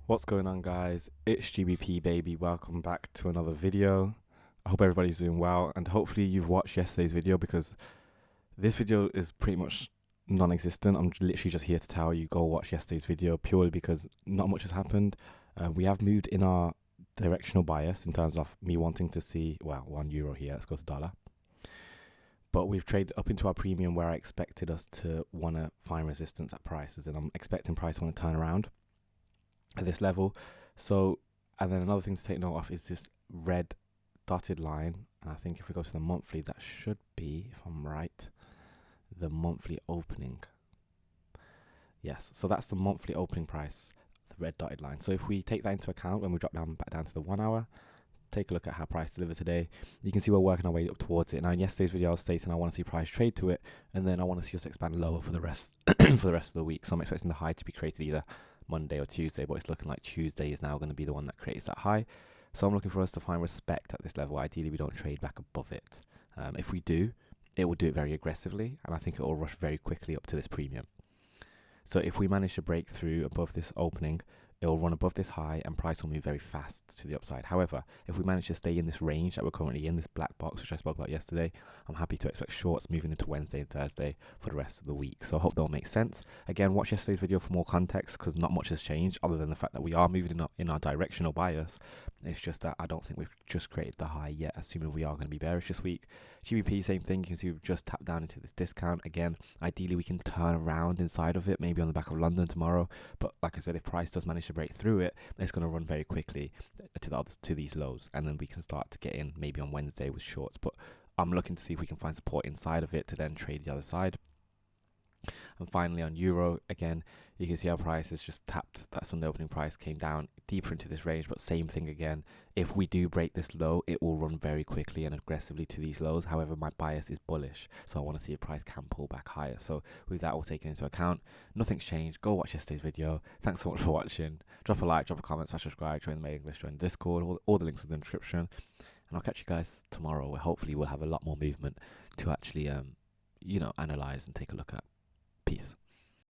What's going on, guys? It's GBP baby. Welcome back to another video. I hope everybody's doing well, and hopefully you've watched yesterday's video, because this video is pretty much non-existent. I'm literally just here to tell you go watch yesterday's video, purely because not much has happened. We have moved in our directional bias in terms of me wanting to see, well, €1 here. Let's go to dollar. But we've traded up into our premium where I expected us to want to find resistance at prices, and I'm expecting price to want to turn around at this level. So, and then another thing to take note of is this red dotted line, and I think if we go to the monthly, that should be, if I'm right, the monthly opening. Yes, so that's the monthly opening price, the red dotted line. So if we take that into account when we drop down back down to the 1 hour, take a look at how price delivered today, you can see we're working our way up towards it. Now, in yesterday's video I was stating I want to see price trade to it, and then I want to see us expand lower for the rest for the rest of the week. So I'm expecting the high to be created either Monday or Tuesday, but it's looking like Tuesday is now going to be the one that creates that high. So I'm looking for us to find respect at this level. Ideally, we don't trade back above it. If we do, it will do it very aggressively, and I think it will rush very quickly up to this premium. So if we manage to break through above this opening, it will run above this high and price will move very fast to the upside. However, if we manage to stay in this range that we're currently in, this black box which I spoke about yesterday, I'm happy to expect shorts moving into Wednesday and Thursday for the rest of the week. So I hope that will make sense. Again, watch yesterday's video for more context, because not much has changed other than the fact that we are moving in our directional bias. It's just that I don't think we've just created the high yet, assuming we are going to be bearish this week. GBP, same thing. You can see we've just tapped down into this discount. Again, ideally we can turn around inside of it, maybe on the back of London tomorrow. But like I said, if price does manage to break through it, it's going to run very quickly to these lows, and then we can start to get in maybe on Wednesday with shorts. But I'm looking to see if we can find support inside of it to then trade the other side. And finally, on euro, again, you can see our price is just tapped. That Sunday opening price came down deeper into this range, but same thing again. If we do break this low, it will run very quickly and aggressively to these lows. However, my bias is bullish, so I want to see if price can pull back higher. So with that all taken into account, nothing's changed. Go watch yesterday's video. Thanks so much for watching. Drop a like, drop a comment, subscribe, join the mailing list, join Discord. All the links in the description. And I'll catch you guys tomorrow, where hopefully we'll have a lot more movement to actually, analyze and take a look at.